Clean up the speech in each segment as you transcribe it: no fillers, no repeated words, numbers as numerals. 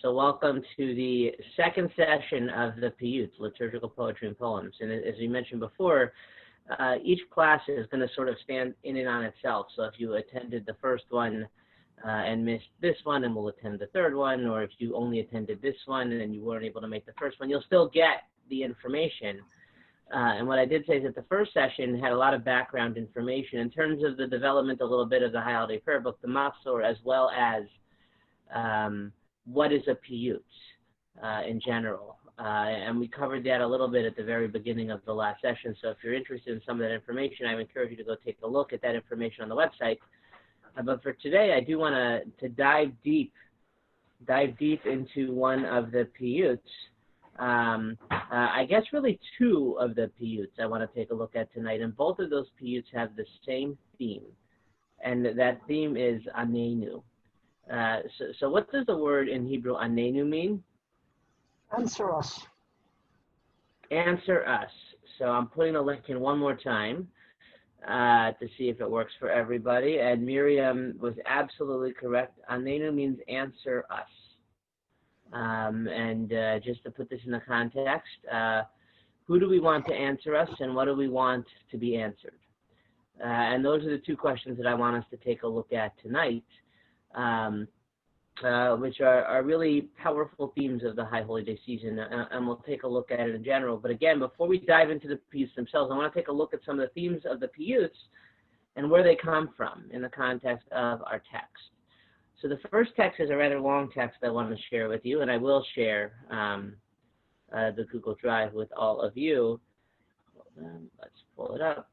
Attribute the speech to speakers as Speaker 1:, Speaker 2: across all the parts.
Speaker 1: So welcome to the second session of the Piyut, Liturgical Poetry and Poems. And as we mentioned before, each class is going to sort of stand in and on itself. So if you attended the first one and missed this one, and we'll attend the third one, or if you only attended this one and you weren't able to make the first one, you'll still get the information. And what I did say is that the first session had a lot of background information in terms of the development a little bit of the High Holiday Prayer Book, the Machzor, as well as what is a Piyut in general. And we covered that a little bit at the very beginning of the last session. So if you're interested in some of that information, I would encourage you to go take a look at that information on the website. But for today, I do want to dive deep into one of the Piyuts. I guess really two of the Piyuts I want to take a look at tonight, and both of those Piyuts have the same theme, and that theme is Anenu. So what does the word in Hebrew Anenu mean?
Speaker 2: Answer us.
Speaker 1: Answer us. So I'm putting the link in one more time to see if it works for everybody, and Miriam was absolutely correct. Anenu means answer us. And just to put this in the context, who do we want to answer us, and what do we want to be answered? And those are the two questions that I want us to take a look at tonight, which are really powerful themes of the High Holy Day season, and we'll take a look at it in general. But again, before we dive into the Piyuts themselves, I want to take a look at some of the themes of the Piyuts and where they come from in the context of our text. So the first text is a rather long text I want to share with you, and I will share the Google Drive with all of you. Let's pull it up.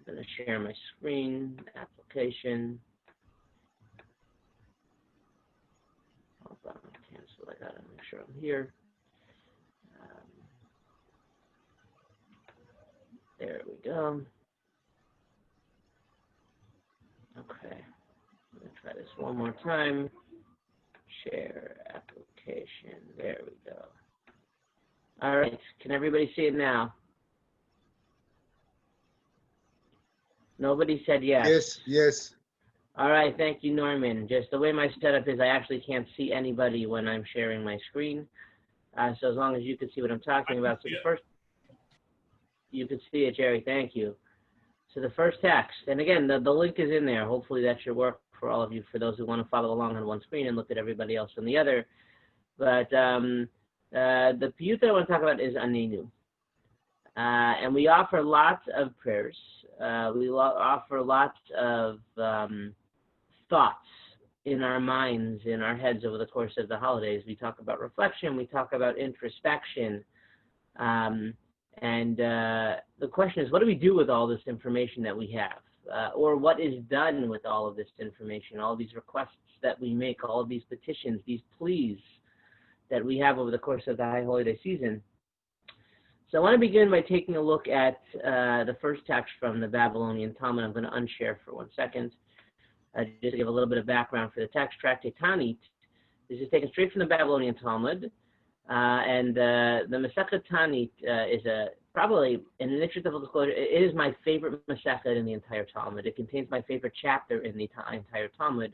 Speaker 1: I'm going to share my screen, application. Hold on, cancel. I got to make sure I'm here. There we go. Okay. I'm going to try this one more time. Share application. There we go. All right. Can everybody see it now? Nobody said yes.
Speaker 3: Yes, yes.
Speaker 1: All right. Thank you, Norman. Just the way my setup is, I actually can't see anybody when I'm sharing my screen. So as long as you can see what I'm talking about. So the first, you can see it, Jerry. Thank you. So the first text, and again, the link is in there. Hopefully that should work for all of you, for those who want to follow along on one screen and look at everybody else on the other. But the Piyut that I want to talk about is Anenu. And we offer lots of prayers. We offer lots of thoughts in our minds, in our heads over the course of the holidays. We talk about reflection. We talk about introspection. And the question is, what do we do with all this information that we have? Or what is done with all of this information, all these requests that we make, all of these petitions, these pleas that we have over the course of the High Holy Day season? So I want to begin by taking a look at the first text from the Babylonian Talmud. I'm going to unshare for 1 second. Just to give a little bit of background for the text, Tractate Tanit. This is taken straight from the Babylonian Talmud. And the Masechet Tanit is probably, in an interest of disclosure, it is my favorite Masechet in the entire Talmud. It contains my favorite chapter in the entire Talmud.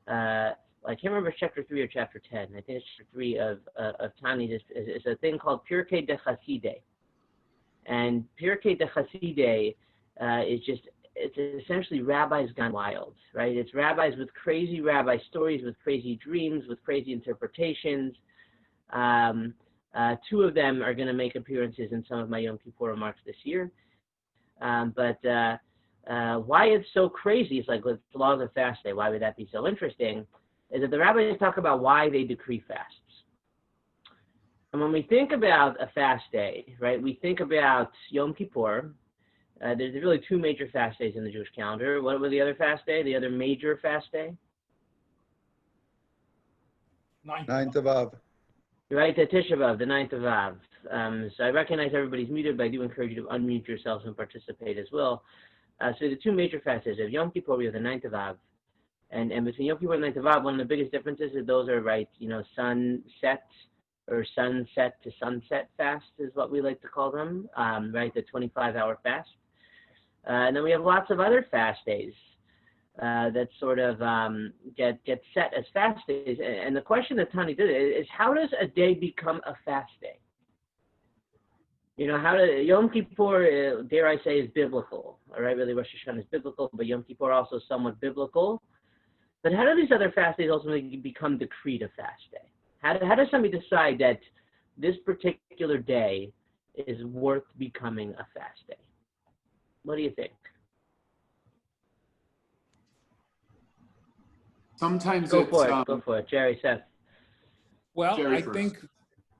Speaker 1: I can't remember if it's chapter 3 or chapter 10. I think it's chapter 3 of Tanit. It's a thing called Pirkei de Chasidei. And Pirkei de Chasidei it's essentially rabbis gone wild, right? It's rabbis with crazy rabbi stories, with crazy dreams, with crazy interpretations. Two of them are going to make appearances in some of my Yom Kippur remarks this year. But why it's so crazy, it's like with the laws of fast day, why would that be so interesting, is that the rabbis talk about why they decree fasts. And when we think about a fast day, right, we think about Yom Kippur. There's really two major fast days in the Jewish calendar. What was the other fast day, the other major fast day?
Speaker 3: Ninth of Av.
Speaker 1: Right, the Tisha B'Av, the 9th of Av. So I recognize everybody's muted, but I do encourage you to unmute yourselves and participate as well. So the two major fast days of Yom Kippur, we have the 9th of Av. And between Yom Kippur and 9th of Av, one of the biggest differences is those are, right, sunset or sunset to sunset fast is what we like to call them, right, the 25-hour fast. And then we have lots of other fast days that sort of get set as fast days. And the question that Tani did is, how does a day become a fast day? You know, how to Yom Kippur, dare I say, is biblical. All right, really, Rosh Hashanah is biblical, but Yom Kippur also somewhat biblical. But how do these other fast days ultimately become decreed a fast day? How does somebody decide that this particular day is worth becoming a fast day? What do you think?
Speaker 4: Sometimes
Speaker 1: Go
Speaker 4: it's
Speaker 1: for it, Jerry, Seth.
Speaker 5: Well,
Speaker 4: Jerry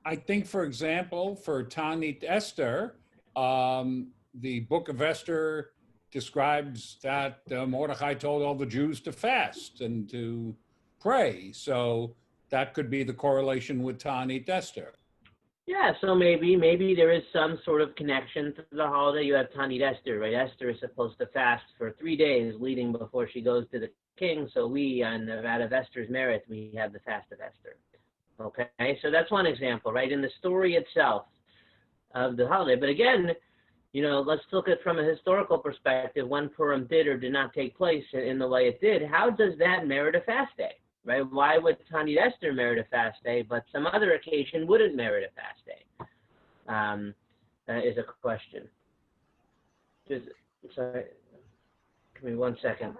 Speaker 5: I think, for example, for Tanit Esther, the book of Esther describes that Mordechai told all the Jews to fast and to pray. So that could be the correlation with Tanit Esther.
Speaker 1: Yeah, so maybe there is some sort of connection to the holiday. You have Tanit Esther, right? Esther is supposed to fast for 3 days leading before she goes to the king. So we, out of Esther's merit, we have the fast of Esther. Okay, so that's one example, right? In the story itself of the holiday. But again, you know, let's look at it from a historical perspective. When Purim did or did not take place in the way it did, how does that merit a fast day, right? Why would Tanit Esther merit a fast day, but some other occasion wouldn't merit a fast day? Is a question. Just, sorry, give me 1 second.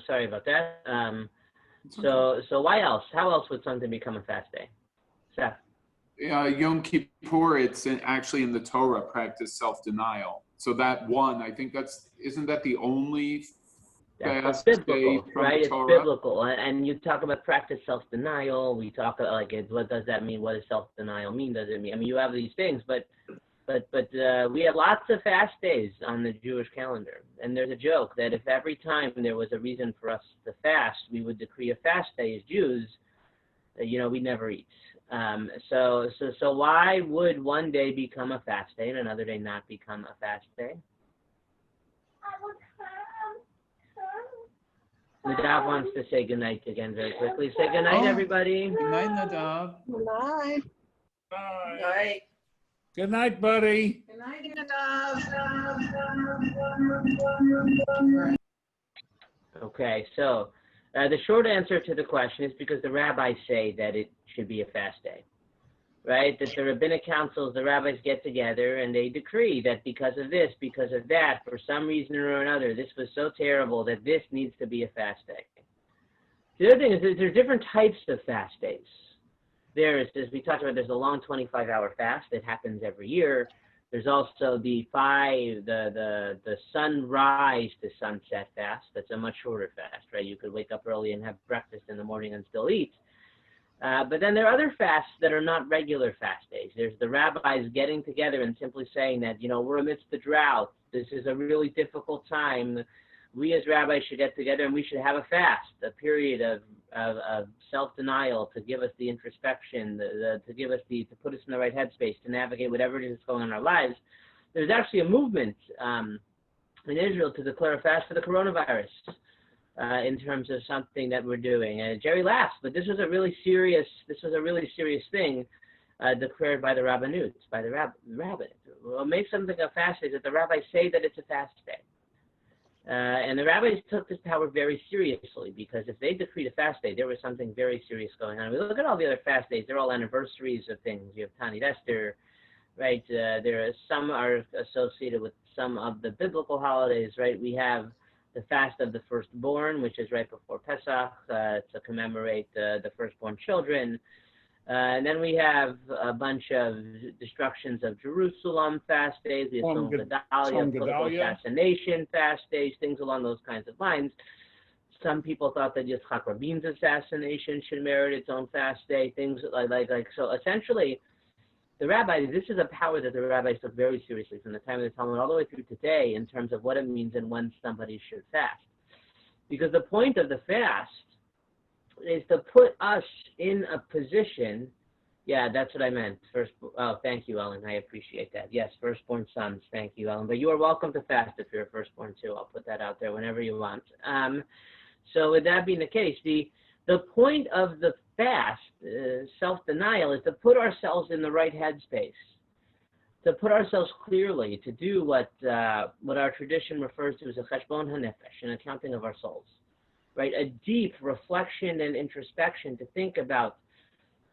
Speaker 1: Sorry about that. So why else? How else would something become a fast day? Seth?
Speaker 4: Yom Kippur, it's actually in the Torah, practice self-denial. So that one, I think isn't that the only fast
Speaker 1: biblical,
Speaker 4: day from
Speaker 1: right?
Speaker 4: the Torah?
Speaker 1: It's biblical. And you talk about practice self-denial. We talk like, what does that mean? What does self-denial mean? Does it mean? I mean, you have these things, but we have lots of fast days on the Jewish calendar. And there's a joke that if every time there was a reason for us to fast, we would decree a fast day as Jews, you know, we never eat. So why would one day become a fast day and another day not become a fast day? Nadav wants to say goodnight again very quickly. Say goodnight, everybody.
Speaker 4: Good night, Nadav.
Speaker 2: Good night.
Speaker 5: Bye.
Speaker 6: Night.
Speaker 5: Good night, buddy.
Speaker 6: Good night, Nadav.
Speaker 1: Okay, so the short answer to the question is because the rabbis say that it should be a fast day, right? That the rabbinic councils, the rabbis get together and they decree that because of this, because of that, for some reason or another, this was so terrible that this needs to be a fast day. The other thing is that there are different types of fast days. There's, as we talked about, there's a long 25-hour fast that happens every year. There's also the sunrise to sunset fast. That's a much shorter fast, right? You could wake up early and have breakfast in the morning and still eat. But then there are other fasts that are not regular fast days. There's the rabbis getting together and simply saying that, you know, we're amidst the drought. This is a really difficult time. We as rabbis should get together and we should have a fast, a period of self-denial to give us the introspection, to give us to put us in the right headspace, to navigate whatever it is that's going on in our lives. There's actually a movement in Israel to declare a fast for the coronavirus in terms of something that we're doing. And Jerry laughs, but this was a really serious thing declared by the rabbinut, by the rabbis. What makes something a fast is that the rabbis say that it's a fast day. And the rabbis took this power very seriously because if they decreed a fast day, there was something very serious going on. We look at all the other fast days; they're all anniversaries of things. You have Tanit Esther, right? Some are associated with some of the biblical holidays, right? We have the fast of the firstborn, which is right before Pesach, to commemorate the firstborn children. And then we have a bunch of destructions of Jerusalem fast days. We have Tzom Gedalia, political assassination fast days, things along those kinds of lines. Some people thought that Yitzhak Rabin's assassination should merit its own fast day, things like so. Essentially, the rabbis, this is a power that the rabbis took very seriously from the time of the Talmud all the way through today in terms of what it means and when somebody should fast. Because the point of the fast is to put us in a position, yeah, that's what I meant. Oh, thank you, Ellen. I appreciate that. Yes, firstborn sons. Thank you, Ellen. But you are welcome to fast if you're a firstborn too. I'll put that out there whenever you want. So with that being the case, The point of the fast, self-denial, is to put ourselves in the right headspace, to put ourselves clearly, to do what our tradition refers to as a cheshbon hanefesh, an accounting of our souls, right? A deep reflection and introspection to think about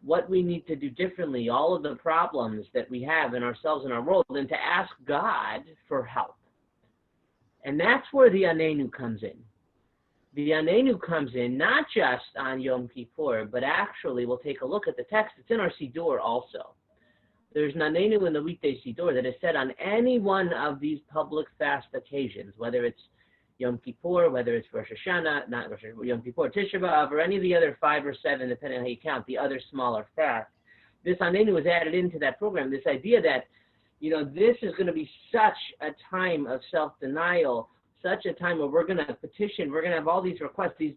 Speaker 1: what we need to do differently, all of the problems that we have in ourselves and our world, and to ask God for help. And that's where the Anenu comes in. The Anenu comes in not just on Yom Kippur, but actually, we'll take a look at the text. It's in our Siddur also. There's an Anenu in the weekday Siddur that is said on any one of these public fast occasions, whether it's Yom Kippur, whether it's Rosh Hashanah, not Rosh Hashanah, Yom Kippur, Tisha B'Av, or any of the other 5 or 7, depending on how you count, the other smaller fasts. This Anenu is added into that program, this idea that, this is going to be such a time of self-denial, such a time where we're going to petition, we're going to have all these requests, these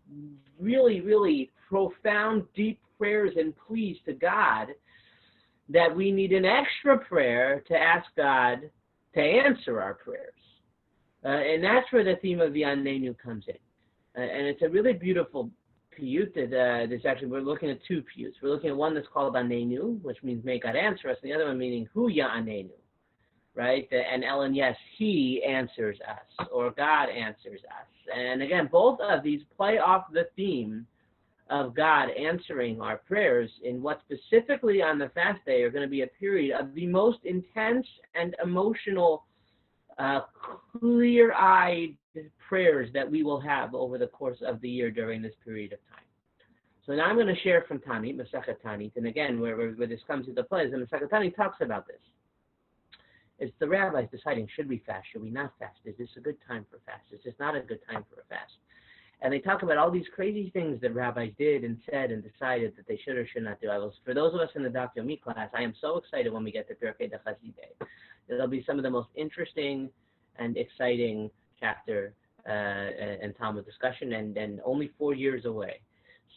Speaker 1: really, really profound, deep prayers and pleas to God, that we need an extra prayer to ask God to answer our prayers. And that's where the theme of the Anenu comes in. And it's a really beautiful Piyut that we're looking at 2 Piyuts. We're looking at one that's called Anenu, which means may God answer us, and the other one meaning Hu Ya'anenu, right? And Ellen, yes, he answers us, or God answers us. And again, both of these play off the theme of God answering our prayers in what specifically on the fast day are going to be a period of the most intense and emotional, clear-eyed prayers that we will have over the course of the year during this period of time. So now I'm going to share from Tanit, Masechet Tanit, and again, where this comes into play is the Masechet Tanit talks about this. It's the rabbis deciding, should we fast, should we not fast? Is this a good time for fast? Is this not a good time for a fast? And they talk about all these crazy things that rabbis did and said and decided that they should or should not do. For those of us in the Daf Yomi class, I am so excited when we get to Pirkei de Chassidei. It'll be some of the most interesting and exciting chapter and Talmud discussion, and only 4 years away.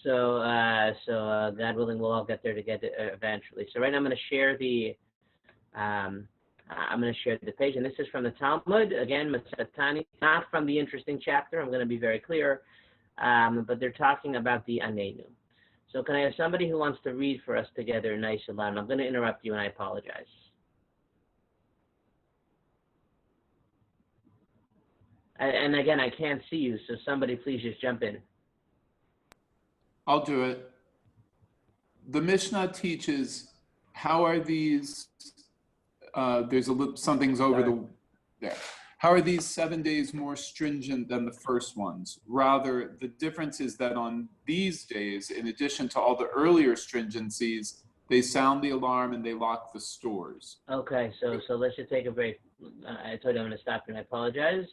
Speaker 1: So God willing, we'll all get there eventually. So right now I'm going to share the page, and this is from the Talmud, again, Masechet Tanit, not from the interesting chapter, I'm going to be very clear, but they're talking about the Anenu. So can I have somebody who wants to read for us together nice and loud? And I'm going to interrupt you, and I apologize. And again, I can't see you, so somebody please just jump in.
Speaker 4: I'll do it. The Mishnah teaches, how are these, something's over there. How are these 7 days more stringent than the first ones? Rather, the difference is that on these days, in addition to all the earlier stringencies, they sound the alarm and they lock the stores.
Speaker 1: Okay, so let's just take a break. I told you I'm going to stop and I apologize.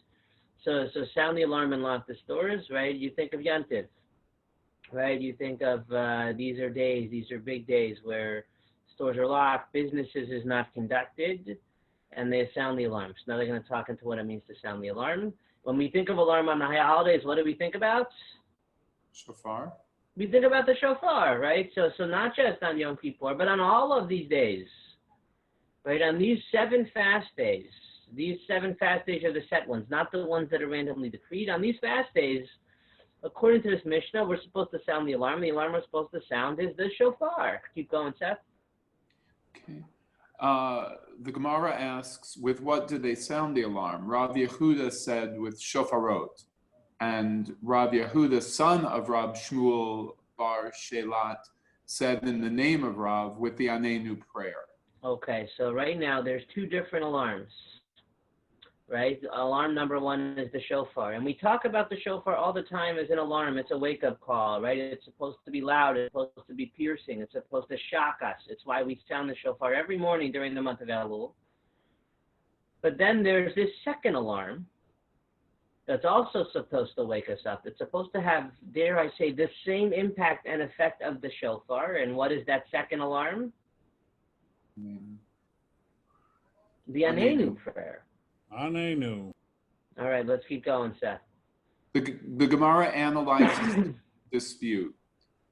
Speaker 1: So sound the alarm and lock the stores, right? You think of Yantiv, right? You think of these are big days where stores are locked, businesses is not conducted, and they sound the alarm. So now they're going to talk into what it means to sound the alarm. When we think of alarm on the holidays, what do we think about?
Speaker 4: Shofar.
Speaker 1: We think about the shofar, right? So not just on Yom Kippur, but on all of these days, right? On these 7 fast days. These 7 fast days are the set ones, not the ones that are randomly decreed. On these fast days, according to this Mishnah, we're supposed to sound the alarm. The alarm we're supposed to sound is the shofar. Keep going, Seth.
Speaker 4: Okay. The Gemara asks, with what do they sound the alarm? Rav Yehuda said with shofarot. And Rav Yehuda, son of Rav Shmuel bar Shelat, said in the name of Rav with the Anenu prayer.
Speaker 1: Okay, so right now there's 2 different alarms. Right? Alarm number 1 is the shofar. And we talk about the shofar all the time as an alarm. It's a wake-up call, right? It's supposed to be loud. It's supposed to be piercing. It's supposed to shock us. It's why we sound the shofar every morning during the month of Elul. But then there's this second alarm that's also supposed to wake us up. It's supposed to have, dare I say, the same impact and effect of the shofar. And what is that second alarm? The Anenu prayer.
Speaker 5: Anenu.
Speaker 1: All right, let's keep going, Seth.
Speaker 4: The Gemara analyzes the dispute.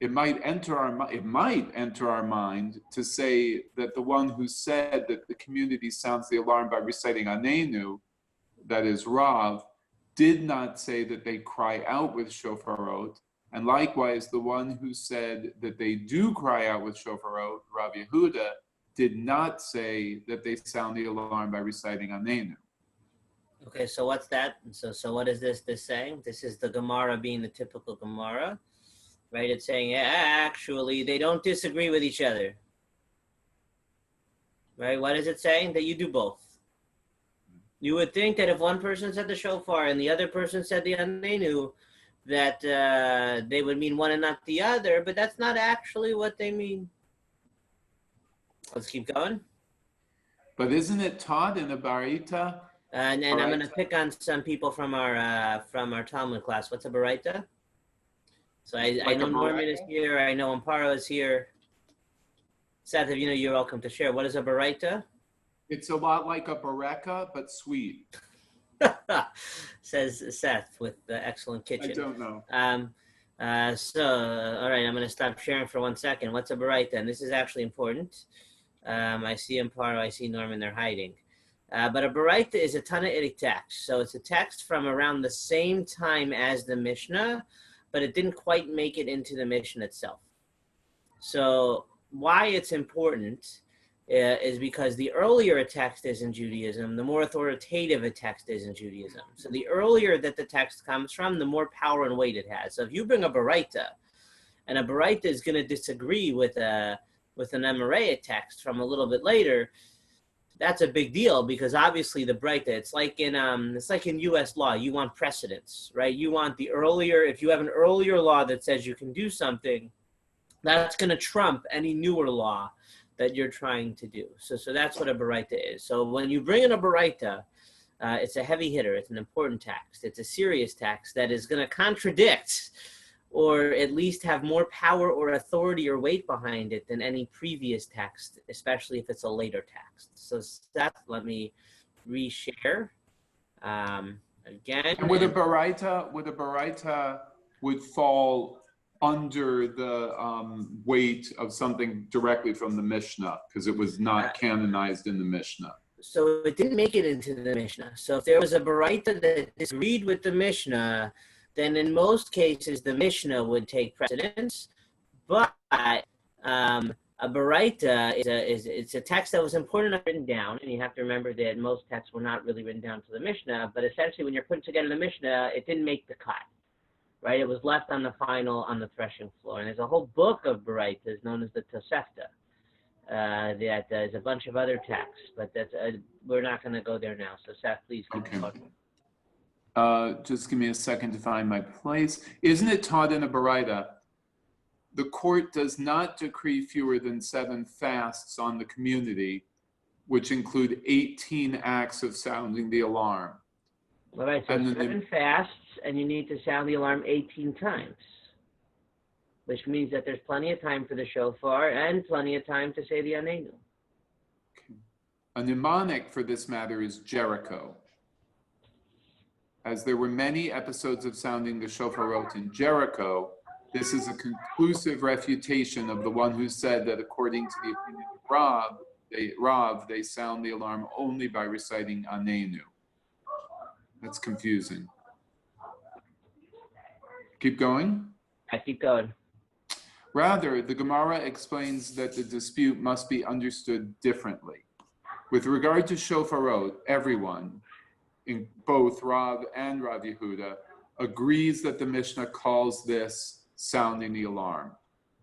Speaker 4: It might enter our mind to say that the one who said that the community sounds the alarm by reciting Anenu, that is Rav, did not say that they cry out with shofarot, And likewise, the one who said that they do cry out with shofarot, Rav Yehuda, did not say that they sound the alarm by reciting Anenu.
Speaker 1: Okay, so what's that? So what is this saying? This is the Gemara being the typical Gemara, right? It's saying, actually, they don't disagree with each other. Right? What is it saying? That you do both. You would think that if one person said the shofar and the other person said the Anenu, that they would mean one and not the other, but that's not actually what they mean. Let's keep going.
Speaker 4: But isn't it taught in the Baraita?
Speaker 1: And I'm going to pick on some people from our Talmud class. What's a Baraita? So I know Norman is here. I know Amparo is here. Seth, if you know, you're welcome to share. What is a Baraita?
Speaker 4: It's a lot like a Bareka, but sweet.
Speaker 1: Says Seth with the excellent kitchen.
Speaker 4: I don't know.
Speaker 1: All right, I'm going to stop sharing for 1 second. What's a Baraita? And this is actually important. I see Amparo, I see Norman, they're hiding. But a Baraita is a Tanaitic text. So it's a text from around the same time as the Mishnah, but it didn't quite make it into the Mishnah itself. So why it's important is because the earlier a text is in Judaism, the more authoritative a text is in Judaism. So the earlier that the text comes from, the more power and weight it has. So if you bring a Baraita, and a Baraita is going to disagree with an Amoraic text from a little bit later, that's a big deal, because obviously the Baraita, it's like in U.S. law, you want precedence, right? You want the earlier, if you have an earlier law that says you can do something, that's going to trump any newer law that you're trying to do. So that's what a Baraita is. So when you bring in a Baraita, it's a heavy hitter. It's an important text. It's a serious text that is going to contradict, or at least have more power or authority or weight behind it than any previous text, especially if it's a later text. So Seth, let me reshare again.
Speaker 4: And would a Baraita would fall under the weight of something directly from the Mishnah, because it was not canonized in the Mishnah.
Speaker 1: So it didn't make it into the Mishnah. So if there was a Baraita that disagreed with the Mishnah, then in most cases the Mishnah would take precedence. But a Baraita is a text that was important enough written down, and you have to remember that most texts were not really written down to the Mishnah. But essentially, when you're putting together the Mishnah, it didn't make the cut. Right, it was left on the threshing floor, and there's a whole book of Baraitas known as the Tosefta. That is a bunch of other texts, but that's we're not going to go there now. So Seth, please keep going.
Speaker 4: Just give me a second to find my place. Isn't it taught in a Baraita? The court does not decree fewer than 7 fasts on the community, which include 18 acts of sounding the alarm.
Speaker 1: All right, so 7 fasts, and you need to sound the alarm 18 times, which means that there's plenty of time for the shofar and plenty of time to say the Anenu.
Speaker 4: Okay. A mnemonic for this matter is Jericho. As there were many episodes of sounding the shofarot in Jericho, this is a conclusive refutation of the one who said that according to the opinion of Rav, they sound the alarm only by reciting Anenu. That's confusing. Keep going?
Speaker 1: I keep going.
Speaker 4: Rather, the Gemara explains that the dispute must be understood differently. With regard to shofarot, everyone, in both Rav and Rav Yehuda, agrees that the Mishnah calls this sounding the alarm.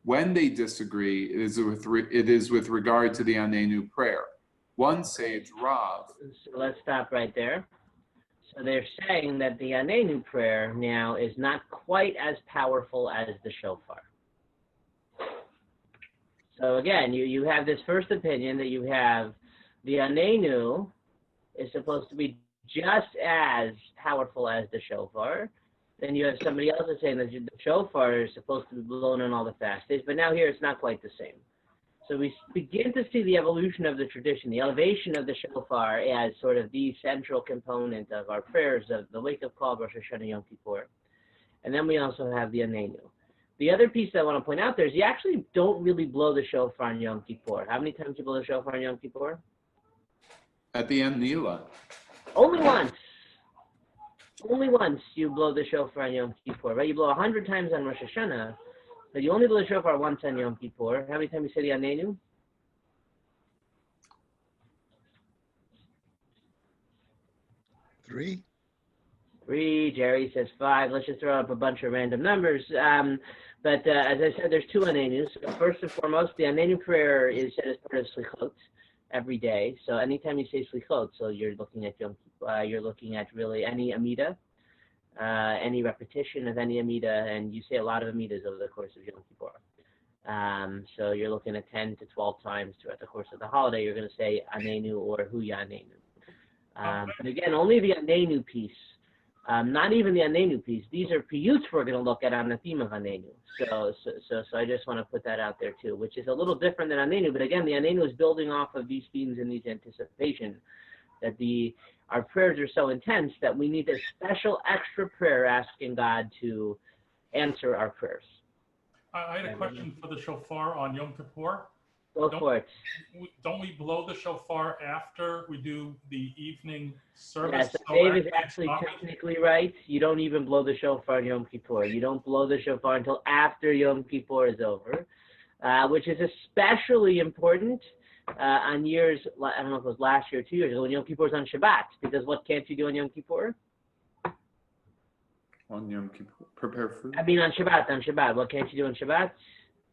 Speaker 4: When they disagree, it is with regard to the Anenu prayer. One sage, Rav.
Speaker 1: So let's stop right there. So they're saying that the Anenu prayer now is not quite as powerful as the shofar. So again, you have this first opinion that you have the Anenu is supposed to be just as powerful as the shofar. Then you have somebody else that's saying that the shofar is supposed to be blown on all the fast days, but now here it's not quite the same. So we begin to see the evolution of the tradition, the elevation of the shofar as sort of the central component of our prayers of the wake-up call, Rosh Hashanah, Yom Kippur. And then we also have the Anenu. The other piece that I want to point out there is you actually don't really blow the shofar on Yom Kippur. How many times do you blow the shofar on Yom Kippur?
Speaker 4: At the end, Nila.
Speaker 1: Only once. only once you blow the shofar on Yom Kippur, right? You blow 100 times on Rosh Hashanah, but you only blow the shofar once on Yom Kippur. How many times you say the Anenu?
Speaker 3: 3.
Speaker 1: 3. Jerry says 5. Let's just throw up a bunch of random numbers. But as I said, there's 2 Anenus. So first and foremost, the Anenu prayer is said as part of Slichot every day. So anytime you say Slichot, so you're looking at Yom Kippur, you're looking at really any Amida, any repetition of any Amida, and you say a lot of Amidas over the course of Yom Kippur. So you're looking at 10 to 12 times throughout the course of the holiday. You're going to say Anenu or Huya Anenu. But again, only the Anenu piece, not even the Anenu piece. These are Piyuts we're going to look at on the theme of Anenu. So I just want to put that out there too, which is a little different than Anenu. But again, the Anenu is building off of these themes and these anticipation that our prayers are so intense that we need a special extra prayer asking God to answer our prayers.
Speaker 7: I had a question for the shofar on Yom Kippur.
Speaker 1: Go for it.
Speaker 7: Don't we blow the shofar after we do the evening service?
Speaker 1: Yes, so Dave is actually technically right. You don't even blow the shofar on Yom Kippur. You don't blow the shofar until after Yom Kippur is over, which is especially important on years, I don't know if it was last year or 2 years ago, when Yom Kippur is on Shabbat, because what can't you do on Yom Kippur?
Speaker 4: On Yom Kippur, prepare food.
Speaker 1: I mean on Shabbat. What can't you do on Shabbat?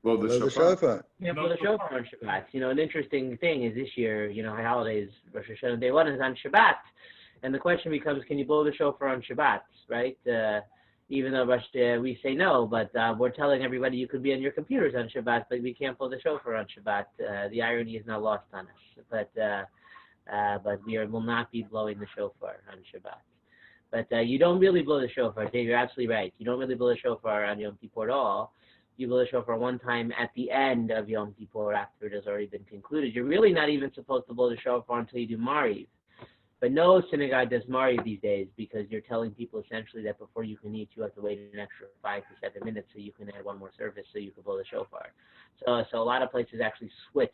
Speaker 4: Blow the shofar.
Speaker 1: Yeah, blow the shofar on Shabbat. You know, an interesting thing is this year, you know, our holidays, Rosh Hashanah Day 1 is on Shabbat. And the question becomes, can you blow the shofar on Shabbat, right? Even though we say no, but we're telling everybody you could be on your computers on Shabbat, but we can't blow the shofar on Shabbat. The irony is not lost on us. But we will not be blowing the shofar on Shabbat. But you don't really blow the shofar. Dave, you're absolutely right. You don't really blow the shofar on Yom Kippur at all. You blow the shofar one time at the end of Yom Kippur after it has already been concluded. You're really not even supposed to blow the shofar until you do Mariv. But no synagogue does Mariv these days because you're telling people essentially that before you can eat, you have to wait an extra 5 to 7 minutes so you can add one more service so you can blow the shofar. So a lot of places actually switch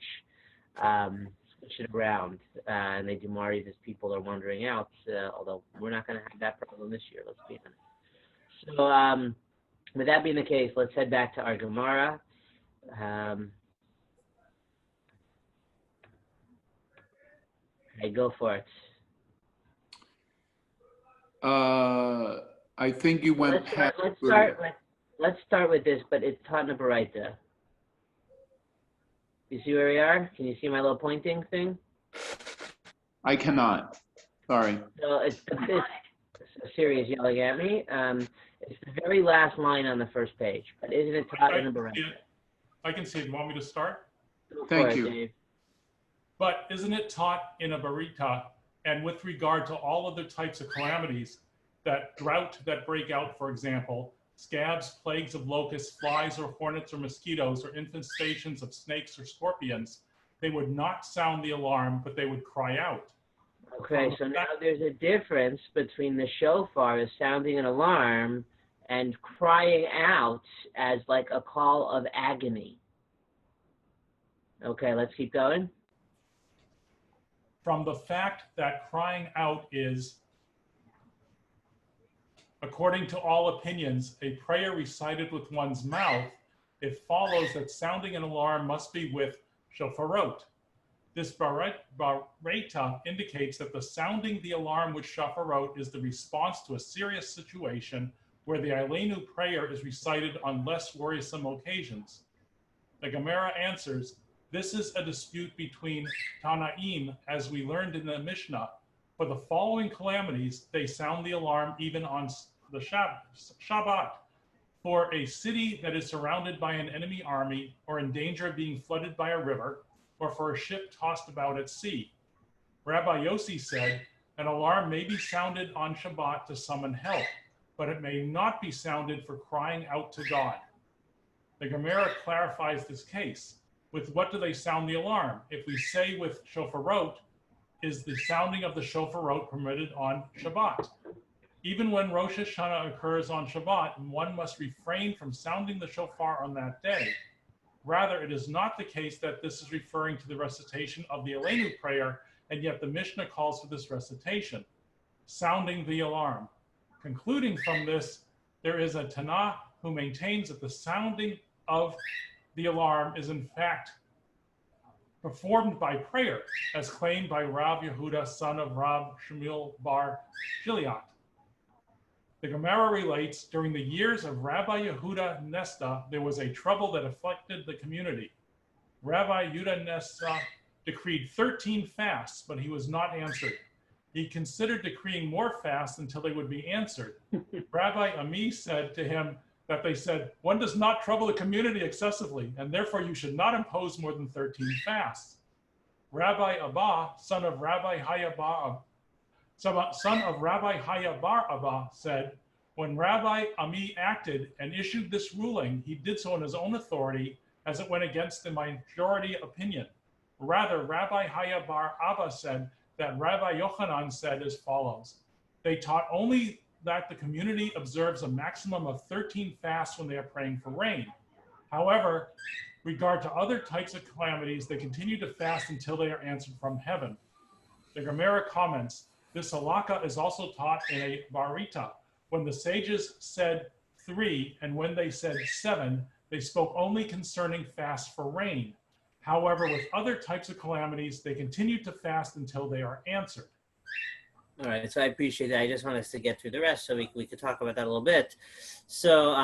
Speaker 1: it around and they do Mariv as people are wandering out, although we're not going to have that problem this year, let's be honest. So with that being the case, let's head back to our Gemara. Go for it.
Speaker 4: I think you went past.
Speaker 1: Let's start with this, but it's taught in a Baraita. You see where we are? Can you see my little pointing thing?
Speaker 4: I cannot. Sorry.
Speaker 1: So it's Siri is yelling at me. It's the very last line on the first page, but isn't it taught in a Baraita?
Speaker 7: I can see it. You want me to start?
Speaker 4: Thank you.
Speaker 1: Dave.
Speaker 7: But isn't it taught in a Barita, and with regard to all other types of calamities, that drought that break out, for example, scabs, plagues of locusts, flies or hornets or mosquitoes, or infestations of snakes or scorpions, they would not sound the alarm, but they would cry out.
Speaker 1: Okay, so now there's a difference between the shofar as sounding an alarm and crying out as like a call of agony. Okay, let's keep going.
Speaker 7: From the fact that crying out is, according to all opinions, a prayer recited with one's mouth, it follows that sounding an alarm must be with shofarot. This Baraita indicates that the sounding the alarm with shofarot is the response to a serious situation where the Aleinu prayer is recited on less worrisome occasions. The Gemara answers, this is a dispute between Tanaim, as we learned in the Mishnah. For the following calamities, they sound the alarm even on the Shabbat. For a city that is surrounded by an enemy army or in danger of being flooded by a river, or for a ship tossed about at sea. Rabbi Yossi said, an alarm may be sounded on Shabbat to summon help, but it may not be sounded for crying out to God. The Gemara clarifies this case. With what do they sound the alarm? If we say with shofarot, is the sounding of the shofarot permitted on Shabbat? Even when Rosh Hashanah occurs on Shabbat, one must refrain from sounding the shofar on that day. Rather, it is not the case that this is referring to the recitation of the Aleinu prayer, and yet the Mishnah calls for this recitation, sounding the alarm. Concluding from this, there is a Tanakh who maintains that the sounding of the alarm is in fact performed by prayer, as claimed by Rav Yehuda, son of Rav Shmuel bar Gilead. The Gemara relates, during the years of Rabbi Yehuda Nesta, there was a trouble that afflicted the community. Rabbi Yehuda Nesta decreed 13 fasts, but he was not answered. He considered decreeing more fasts until they would be answered. Rabbi Ami said to him that they said, one does not trouble the community excessively, and therefore you should not impose more than 13 fasts. Rabbi Abba, son of Rabbi Haya bar Abba, said, when Rabbi Ami acted and issued this ruling, he did so on his own authority, as it went against the majority opinion. Rather, Rabbi Haya bar Abba said that Rabbi Yochanan said as follows: they taught only that the community observes a maximum of 13 fasts when they are praying for rain. However, regard to other types of calamities, they continue to fast until they are answered from heaven. The Gemara comments, this halakha is also taught in a barita. When the sages said 3 and when they said 7, they spoke only concerning fast for rain. However, with other types of calamities, they continue to fast until they are answered.
Speaker 1: All right, so I appreciate that. I just want us to get through the rest so we could talk about that a little bit. So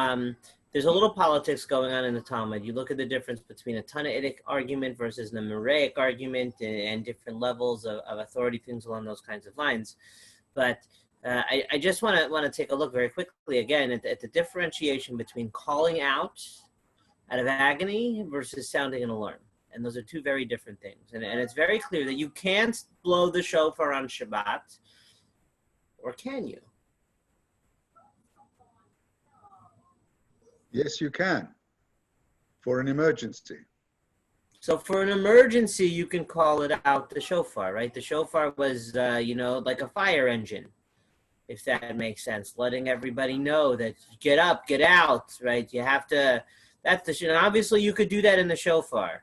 Speaker 1: there's a little politics going on in the Talmud. You look at the difference between a Tanaitic argument versus the Moraic argument and different levels of authority, things along those kinds of lines. But I just want to take a look very quickly again at the differentiation between calling out of agony versus sounding an alarm. And those are two very different things. And it's very clear that you can't blow the shofar on Shabbat, or can you?
Speaker 3: Yes, you can, for an emergency.
Speaker 1: So for an emergency, you can call it out the shofar, right? The shofar was, like a fire engine, if that makes sense, letting everybody know that get up, get out, right? You have to, and obviously you could do that in the shofar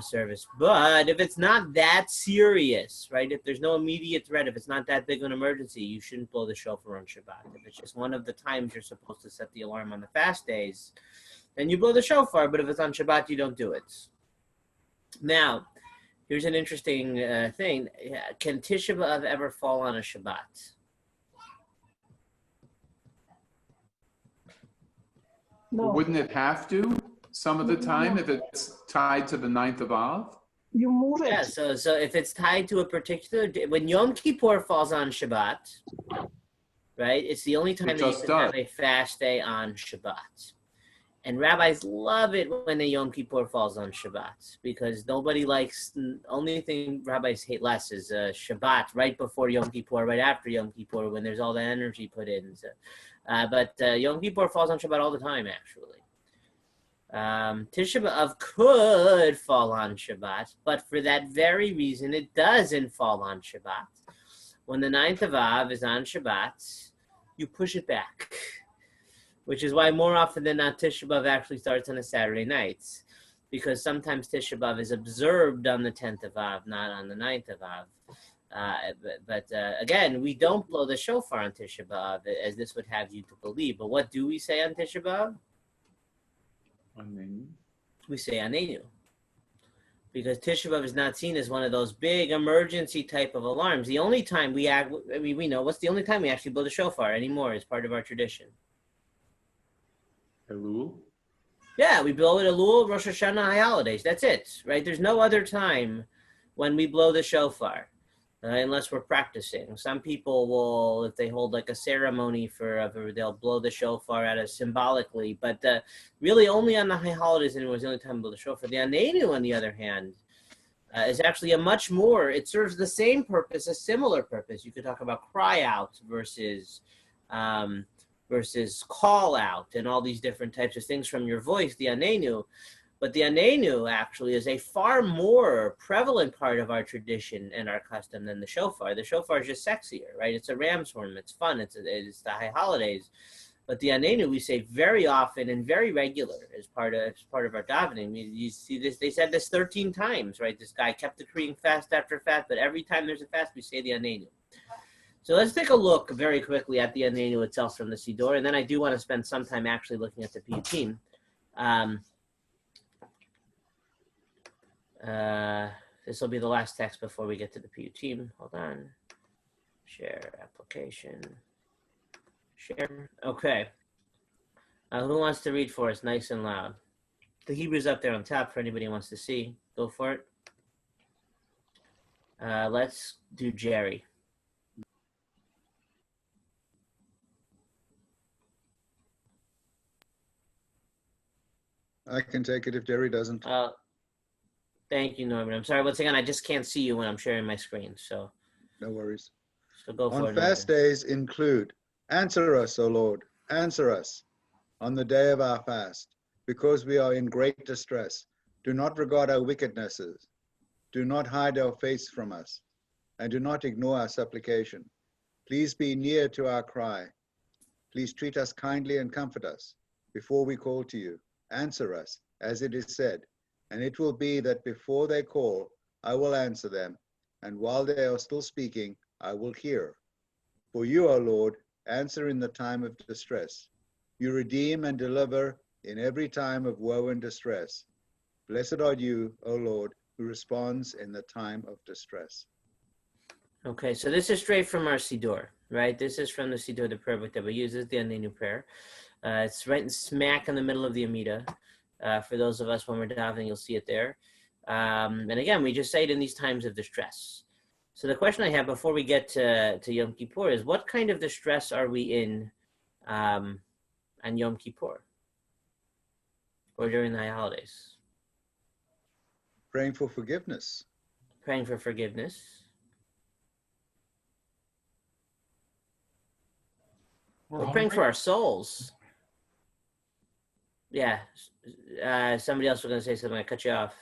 Speaker 1: service. But if it's not that serious, right? If there's no immediate threat, if it's not that big of an emergency, you shouldn't blow the shofar on Shabbat. If it's just one of the times you're supposed to set the alarm on the fast days, then you blow the shofar. But if it's on Shabbat, you don't do it. Now, here's an interesting thing. Can Tisha B'Av ever fall on a Shabbat?
Speaker 2: No,
Speaker 4: Wouldn't it have to some of the time if it's tied to the 9th of Av?
Speaker 2: you move it.
Speaker 1: Yeah, so if it's tied to a particular day, when Yom Kippur falls on Shabbat, right, it's the only time
Speaker 4: It
Speaker 1: that you
Speaker 4: just
Speaker 1: can have
Speaker 4: does.
Speaker 1: a fast day on Shabbat. And rabbis love it when the Yom Kippur falls on Shabbat, because nobody likes, the only thing rabbis hate less is Shabbat right before Yom Kippur, right after Yom Kippur, when there's all that energy put in. So, but Yom Kippur falls on Shabbat all the time, actually. Tisha B'Av could fall on Shabbat, but for that very reason, it doesn't fall on Shabbat. When the 9th of Av is on Shabbat, you push it back, which is why more often than not, Tisha B'Av actually starts on a Saturday night, because sometimes Tisha B'Av is observed on the 10th of Av, not on the 9th of Av. But again, we don't blow the shofar on Tisha B'Av, as this would have you to believe. But what do we say on Tisha B'Av? We say Anenu, because Tisha B'Av is not seen as one of those big emergency type of alarms. The only time we know what's the only time we actually blow the shofar anymore as part of our tradition.
Speaker 4: Elul?
Speaker 1: Yeah, we blow it Elul, Rosh Hashanah, high holidays. That's it, right? There's no other time when we blow the shofar, unless we're practicing. Some people will, if they hold like a ceremony they'll blow the shofar at us symbolically, but really only on the high holidays anymore is the only time we blow the shofar. The Anenu, on the other hand, is actually it serves the same purpose, a similar purpose. You could talk about cry out versus call out and all these different types of things from your voice, the Anenu. But the Anenu actually is a far more prevalent part of our tradition and our custom than the shofar. The shofar is just sexier, right? It's a ram's horn. It's fun. It's the high holidays. But the Anenu we say very often and very regular as part of our davening. You see this. They said this 13 times, right? This guy kept decreeing fast after fast, but every time there's a fast, we say the Anenu. So let's take a look very quickly at the Anenu itself from the Siddur, and then I do want to spend some time actually looking at the Piyutim. This will be the last text before we get to the Piyutim. Hold on. Share application. Share. Okay. Who wants to read for us nice and loud? The Hebrew's up there on top for anybody who wants to see. Go for it. Let's do Jerry.
Speaker 3: I can take it if Jerry doesn't.
Speaker 1: Thank you, Norman. I'm sorry, once again, I just can't see you when I'm sharing my screen, so
Speaker 3: No worries.
Speaker 1: go for it.
Speaker 3: On fast days include, answer us, O Lord, answer us on the day of our fast, because we are in great distress. Do not regard our wickednesses. Do not hide our face from us, and do not ignore our supplication. Please be near to our cry. Please treat us kindly and comfort us before we call to you. Answer us, as it is said, and it will be that before they call, I will answer them, and while they are still speaking, I will hear. For you, O Lord, answer in the time of distress. You redeem and deliver in every time of woe and distress. Blessed are you, O Lord, who responds in the time of distress.
Speaker 1: Okay, so this is straight from our Siddur, right? This is from the Siddur, the prayer book that we use. This is the Anenu prayer. It's right in smack in the middle of the Amida. For those of us when we're davening, you'll see it there. And again, we just say it in these times of distress. So the question I have before we get to Yom Kippur is, what kind of distress are we in on Yom Kippur or during the high holidays?
Speaker 3: Praying for forgiveness.
Speaker 1: Praying for forgiveness. We're praying for our souls. Yeah. Somebody else was going to say something. I cut you off.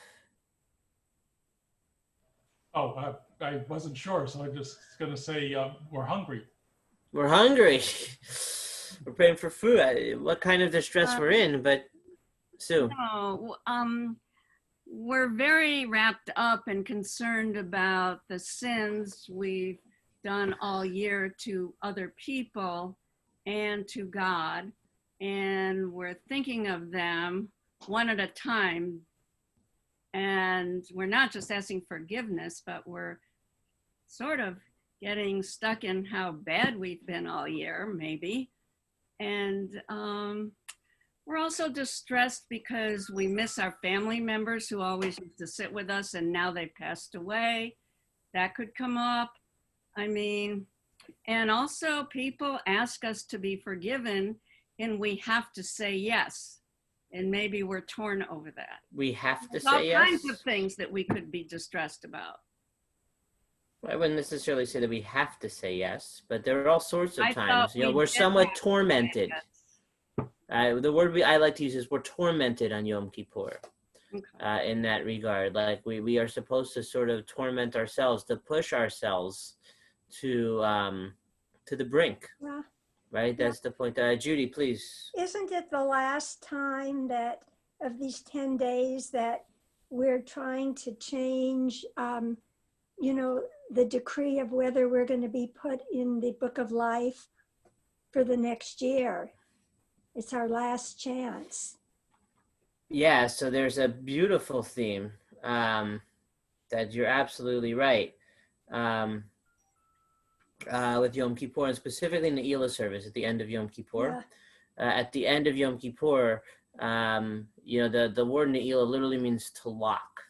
Speaker 7: Oh, I wasn't sure, so I'm just going to say we're hungry.
Speaker 1: We're hungry. We're praying for food. What kind of distress we're in, but Sue.
Speaker 8: No, we're very wrapped up and concerned about the sins we've done all year to other people and to God. And we're thinking of them one at a time. And we're not just asking forgiveness, but we're sort of getting stuck in how bad we've been all year, maybe. And we're also distressed because we miss our family members who always used to sit with us and now they've passed away. That could come up. I mean, and also people ask us to be forgiven and we have to say yes. And maybe we're torn over that.
Speaker 1: We have to
Speaker 8: There's
Speaker 1: say yes?
Speaker 8: all kinds of things that we could be distressed about.
Speaker 1: I wouldn't necessarily say that we have to say yes, but there are all sorts of
Speaker 8: I
Speaker 1: times.
Speaker 8: thought
Speaker 1: You know,
Speaker 8: we
Speaker 1: we're
Speaker 8: did
Speaker 1: somewhat
Speaker 8: have to say
Speaker 1: tormented.
Speaker 8: yes.
Speaker 1: The word I like to use is we're tormented on Yom Kippur.
Speaker 8: Okay.
Speaker 1: In that regard, like we are supposed to sort of torment ourselves, to push ourselves to the brink.
Speaker 9: Yeah.
Speaker 1: Right? That's the point. Judy, please.
Speaker 9: Isn't it the last time that of these 10 days that we're trying to change, you know, the decree of whether we're going to be put in the book of life for the next year? It's our last chance.
Speaker 1: Yeah, so there's a beautiful theme that you're absolutely right. With Yom Kippur, and specifically in the Eila service at the end of Yom Kippur.
Speaker 9: Yeah.
Speaker 1: At the end of Yom Kippur, you know, the word Ne'ilah literally means to lock,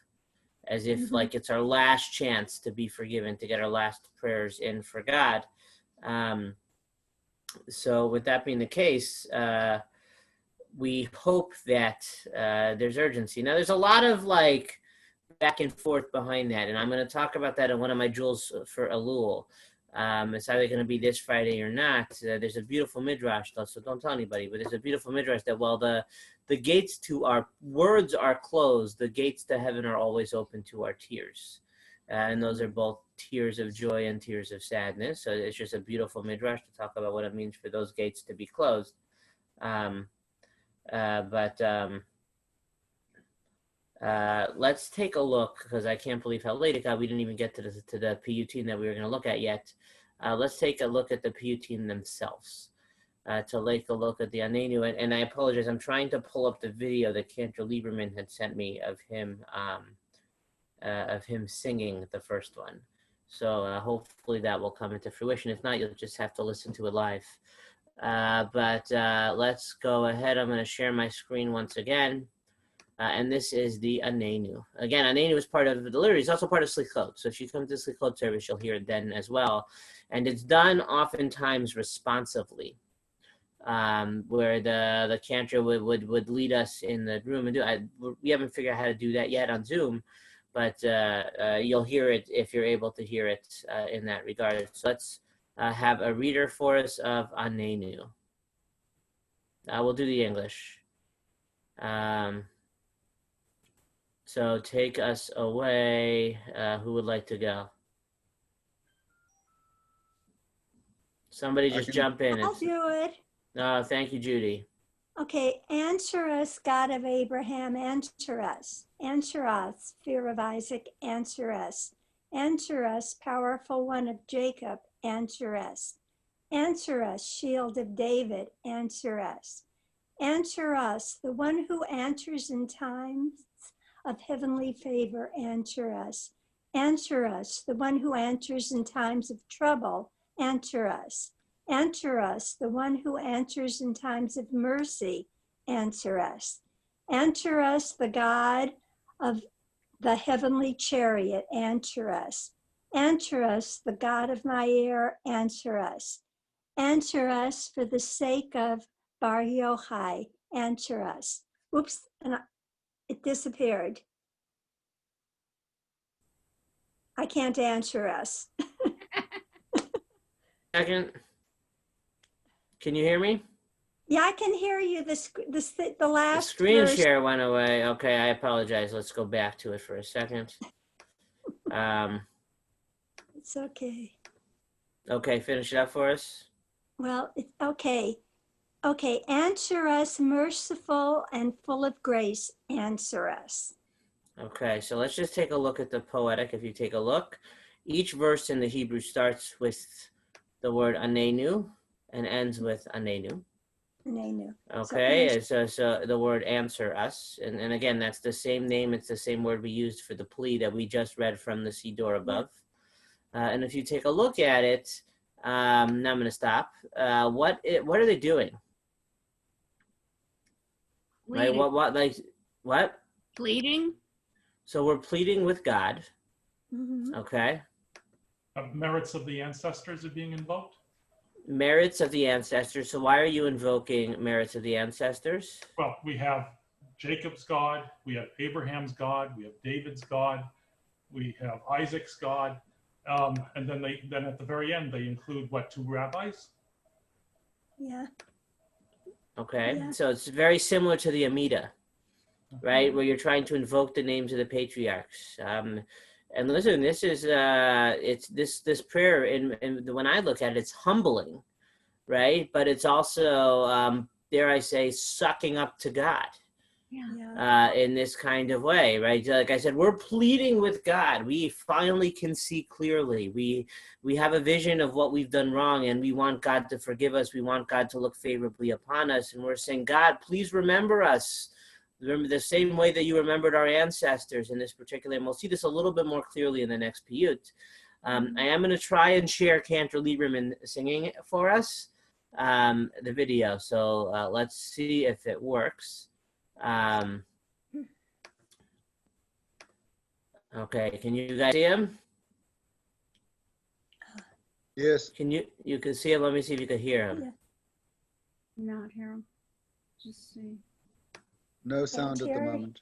Speaker 1: as if like it's our last chance to be forgiven, to get our last prayers in for God. So with that being the case, we hope that there's urgency. Now, there's a lot of like back and forth behind that, and I'm going to talk about that in one of my jewels for Elul. It's either going to be this Friday or not. There's a beautiful midrash, though, so don't tell anybody, but there's a beautiful midrash that while the gates to our words are closed, the gates to heaven are always open to our tears. And those are both tears of joy and tears of sadness. So it's just a beautiful midrash to talk about what it means for those gates to be closed. Let's take a look, because I can't believe how late it got. We didn't even get to the Piyutim that we were going to look at yet. let's take a look at the Piyutim themselves. To take a look at the Anenu, and I apologize, I'm trying to pull up the video that Cantor Lieberman had sent me of him singing the first one. So hopefully that will come into fruition. If not, you'll just have to listen to it live. But let's go ahead. I'm going to share my screen once again. And this is the Anenu. Again, Anenu is part of the liturgy. It's also part of Slichot. So if you come to the Slichot service, you'll hear it then as well. And it's done oftentimes responsively, where the cantor would lead us in the room and do. We haven't figured out how to do that yet on Zoom, but you'll hear it if you're able to hear it in that regard. So let's have a reader for us of Anenu. We'll do the English. So take us away. Who would like to go? Somebody just jump in.
Speaker 9: I'll do it.
Speaker 1: Thank you, Judy.
Speaker 9: Okay, answer us, God of Abraham, answer us. Answer us, fear of Isaac, answer us. Answer us, powerful one of Jacob, answer us. Answer us, shield of David, answer us. Answer us, the one who answers in times of heavenly favor, answer us. Answer us, the one who answers in times of trouble, answer us. Answer us, the one who answers in times of mercy, answer us. Answer us, the God of the heavenly chariot, answer us. Answer us, the God of my ear, answer us. Answer us for the sake of Bar Yochai, answer us. Oops, and it disappeared. I can't answer us.
Speaker 1: Second. Can you hear me?
Speaker 9: Yeah, I can hear you. The last
Speaker 1: The screen
Speaker 9: verse.
Speaker 1: share went away. Okay, I apologize. Let's go back to it for a second.
Speaker 9: It's okay.
Speaker 1: Okay, finish it up for us.
Speaker 9: Well, it's okay. Okay, answer us, merciful and full of grace, answer us.
Speaker 1: Okay, so let's just take a look at the poetic. If you take a look, each verse in the Hebrew starts with the word anenu and ends with anenu.
Speaker 9: Anenu.
Speaker 1: Okay, so the word answer us. And again, that's the same name. It's the same word we used for the plea that we just read from the Siddur above. And if you take a look at it, now I'm going to stop. What are they doing?
Speaker 8: Pleading.
Speaker 1: Right? What?
Speaker 8: Pleading.
Speaker 1: So we're pleading with God.
Speaker 9: Mm-hmm.
Speaker 1: Okay.
Speaker 7: Merits of the ancestors are being invoked.
Speaker 1: Merits of the ancestors. So why are you invoking merits of the ancestors?
Speaker 7: Well, we have Jacob's God, we have Abraham's God, we have David's God, we have Isaac's God, and then at the very end they include what, 2 rabbis?
Speaker 9: Yeah.
Speaker 1: Okay,
Speaker 9: Yeah.
Speaker 1: so it's very similar to the Amida, right? Where you're trying to invoke the names of the patriarchs. And listen, this is it's this prayer, and when I look at it, it's humbling, right? But it's also, dare I say, sucking up to God.
Speaker 9: Yeah.
Speaker 1: In this kind of way, right? Like I said, we're pleading with God. We finally can see clearly. We have a vision of what we've done wrong, and we want God to forgive us. We want God to look favorably upon us, and we're saying, God, please remember us. Remember the same way that you remembered our ancestors in this particular. And we'll see this a little bit more clearly in the next Piyut. I am going to try and share Cantor Lieberman singing for us, the video. So let's see if it works. Okay, can you guys see him?
Speaker 3: Yes.
Speaker 1: Can you can see him? Let me see if you can hear him.
Speaker 9: Yeah.
Speaker 8: Not hear him. Just see.
Speaker 3: No sound at the
Speaker 9: hear it.
Speaker 3: moment.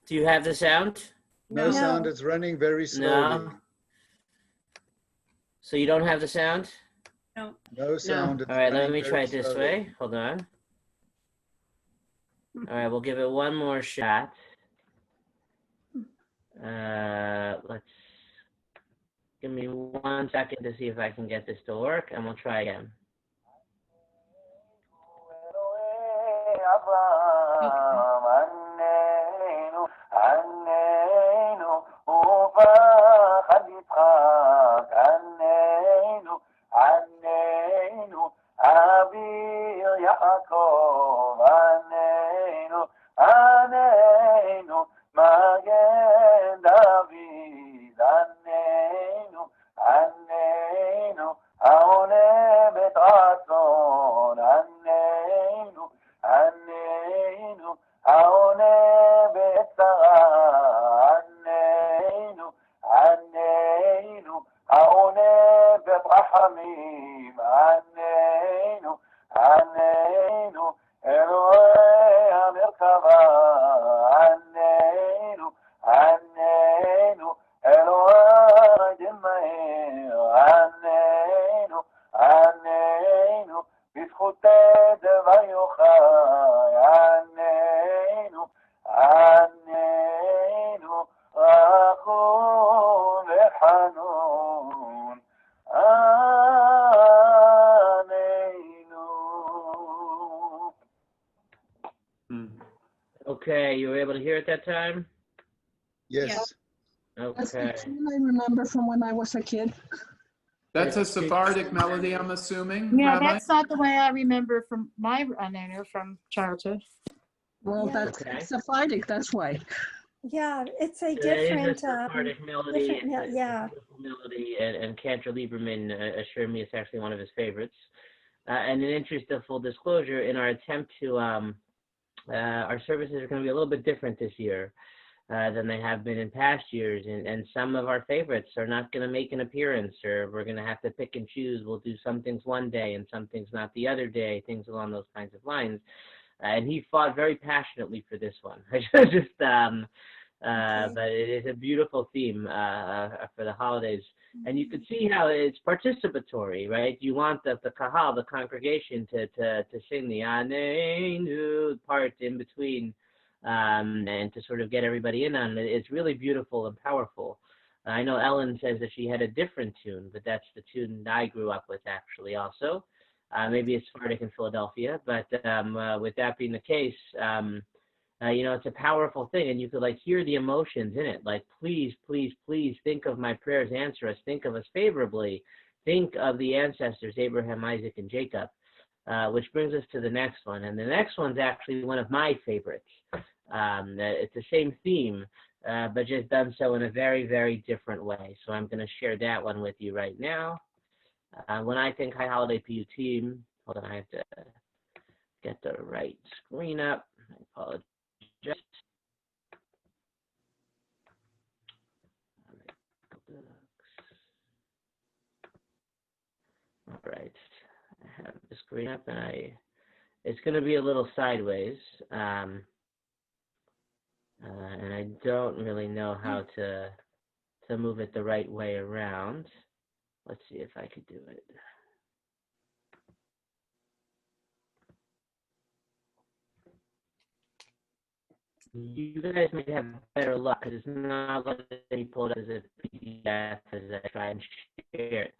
Speaker 1: Do you have the sound?
Speaker 3: No sound. It's running very slowly.
Speaker 1: No. So you don't have the sound?
Speaker 8: No.
Speaker 3: No sound. It's
Speaker 1: All right, let
Speaker 3: running
Speaker 1: me
Speaker 3: very
Speaker 1: try it this
Speaker 3: slowly.
Speaker 1: way. Hold on. All right, we'll give it one more shot. Let's give me 1 second to see if I can get this to work, and we'll try again.
Speaker 10: עננו, אביר יעקב, עננו, עננו, מגן דוד, עננו, עננו, העונה בית רצון, עננו, עננו, העונה בית צרה, עננו, עננו, העונה בית רחמים, עננו, עננו, אלוהי המרכבה, עננו, עננו, אלוהי דמהר, עננו, עננו, בזכותי דביוחי, עננו, עננו, רחום וחנון, עננו.
Speaker 1: Okay, you were able to hear it that time?
Speaker 3: Yes.
Speaker 2: That's the
Speaker 1: Okay.
Speaker 2: tune I remember from when I was a kid.
Speaker 4: That's a Sephardic melody, I'm assuming,
Speaker 11: Yeah,
Speaker 4: Rabbi?
Speaker 11: that's not the way I remember from my Anenu from childhood.
Speaker 2: Well,
Speaker 9: Yeah.
Speaker 2: that's
Speaker 1: Okay.
Speaker 2: Sephardic, that's why.
Speaker 9: Yeah, it's a
Speaker 1: It is
Speaker 9: different,
Speaker 1: a Sephardic melody.
Speaker 9: different
Speaker 1: It's a
Speaker 9: yeah.
Speaker 1: beautiful melody, and Cantor Lieberman assured me it's actually one of his favorites. And in interest of full disclosure, in our attempt to, our services are going to be a little bit different this year than they have been in past years, and some of our favorites are not going to make an appearance, or we're going to have to pick and choose. We'll do some things one day and some things not the other day, things along those kinds of lines. And he fought very passionately for this one. But it is a beautiful theme for the holidays. And you can see how it's participatory, right? You want the kahal, the congregation, to sing the Anenu part in between, and to sort of get everybody in on it. It's really beautiful and powerful. I know Ellen says that she had a different tune, but that's the tune I grew up with actually also. Maybe it's Sephardic in Philadelphia, but with that being the case, it's a powerful thing, and you could hear the emotions in it. Like, please, please, please think of my prayers, answer us, think of us favorably, think of the ancestors, Abraham, Isaac, and Jacob, which brings us to the next one. And the next one's actually one of my favorites. It's the same theme, but just done so in a very, very different way. So I'm going to share that one with you right now. When I think High Holiday Piyut team, hold on, I have to get the right screen up. I apologize. All right, I have the screen up, and it's going to be a little sideways, and I don't really know how to move it the right way around. Let's see if I could do it. You guys may have better luck because it's not letting me pull it as a PDF as I try and share it.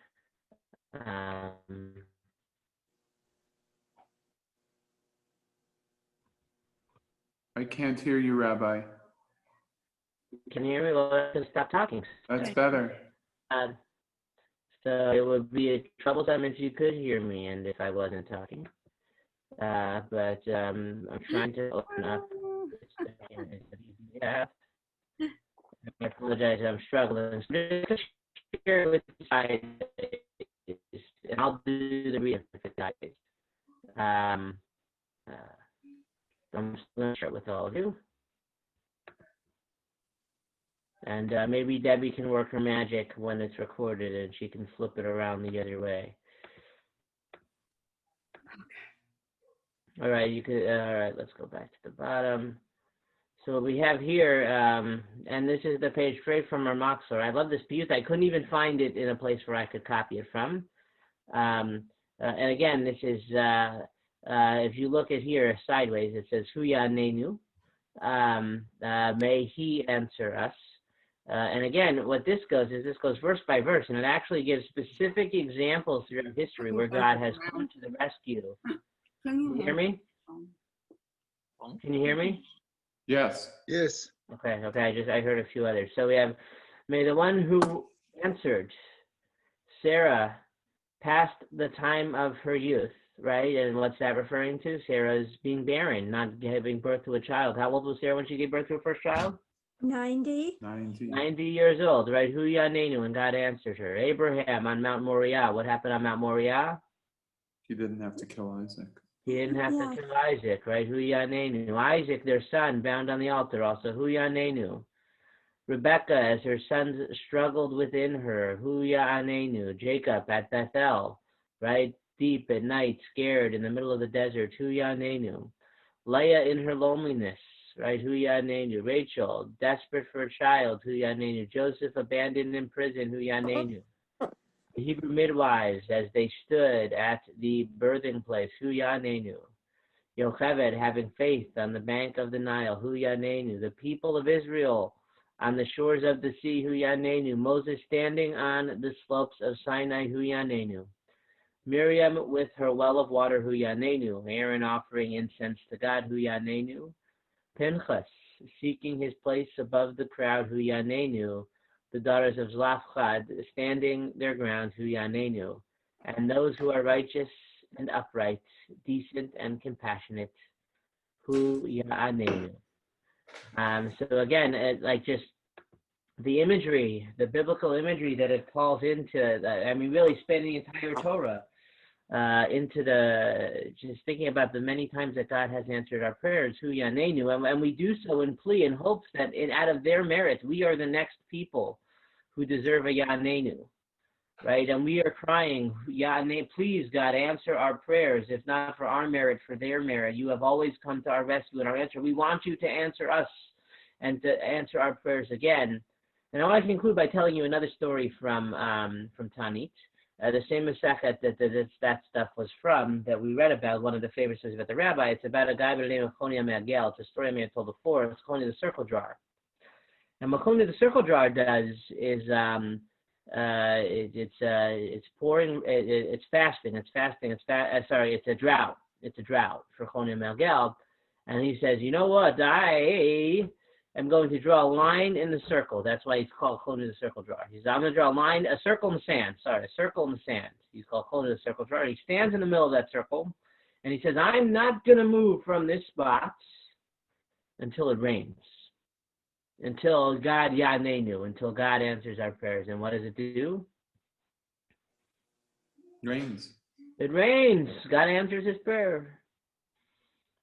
Speaker 4: I can't hear you, Rabbi.
Speaker 1: Can you hear me? Well, I can stop talking.
Speaker 4: That's better.
Speaker 1: So it would be troublesome if you could hear me and if I wasn't talking. But I'm trying to open up. Yeah. I apologize, I'm struggling. So just share with you guys, and I'll do the reading for you guys. I'm just going to share it with all of you. And maybe Debbie can work her magic when it's recorded and she can flip it around the other way. All right, all right, let's go back to the bottom. So what we have here, and this is the page straight from our Moxler. I love this Piyut. I couldn't even find it in a place where I could copy it from. And again, this is, if you look at here sideways, it says, Huya Nenu, may he answer us. And again, what this goes verse by verse, and it actually gives specific examples throughout history where God has come to the rescue. Can you hear me? Can you hear me?
Speaker 4: Yes.
Speaker 3: Yes.
Speaker 1: Okay, I heard a few others. So we have, may the one who answered Sarah past the time of her youth, right? And what's that referring to? Sarah's being barren, not giving birth to a child. How old was Sarah when she gave birth to her first child?
Speaker 9: 90.
Speaker 1: 90 years old, right? Hu Yanenu, and God answered her. Abraham on Mount Moriah. What happened on Mount Moriah?
Speaker 4: He didn't have to kill Isaac.
Speaker 1: He didn't have to kill Isaac, right? Hu Yanenu. Isaac, their son, bound on the altar also. Hu Yanenu. Rebecca, as her sons struggled within her. Hu Yanenu. Jacob at Bethel, right? Deep at night, scared in the middle of the desert. Hu Yanenu. Leah in her loneliness, right? Hu Yanenu. Rachel, desperate for a child. Hu Yanenu. Joseph, abandoned in prison. Hu Yanenu. The Hebrew midwives, as they stood at the birthing place. Hu Yanenu. Yocheved, having faith on the bank of the Nile. Hu Yanenu. The people of Israel on the shores of the sea. Hu Yanenu. Moses standing on the slopes of Sinai. Hu Yanenu. Miriam with her well of water. Hu Yanenu. Aaron offering incense to God. Hu Yanenu. Pinchas seeking his place above the crowd. Hu Yanenu. The daughters of Zlafchad standing their ground. Hu Yanenu. And those who are righteous and upright, decent and compassionate. Hu Yanenu. So again, like just the imagery, the biblical imagery that it calls into, really spending the entire Torah into just thinking about the many times that God has answered our prayers, Hu Yanenu, and we do so in plea and hopes that out of their merit, we are the next people who deserve a Yanenu, right? And we are crying, Yanenu, please God, answer our prayers, if not for our merit, for their merit. You have always come to our rescue and our answer. We want you to answer us and to answer our prayers again. And I want to conclude by telling you another story from Tanit, the same Masechet that stuff was from, that we read about, one of the favorite stories about the rabbi. It's about a guy by the name of Choni HaMe'agel. It's a story I may have told before. It's Choni the circle drawer. And what Choni the circle drawer does is it's pouring, it's fasting, it's a drought. It's a drought for Choni HaMe'agel. And he says, you know what, I'm going to draw a line in the circle. That's why he's called Choni the circle drawer. I'm going to draw a circle in the sand. He's called Choni the circle drawer. He stands in the middle of that circle, and he says, I'm not going to move from this spot until it rains, until God Yanenu, until God answers our prayers. And what does it do?
Speaker 4: Rains.
Speaker 1: It rains. God answers his prayer.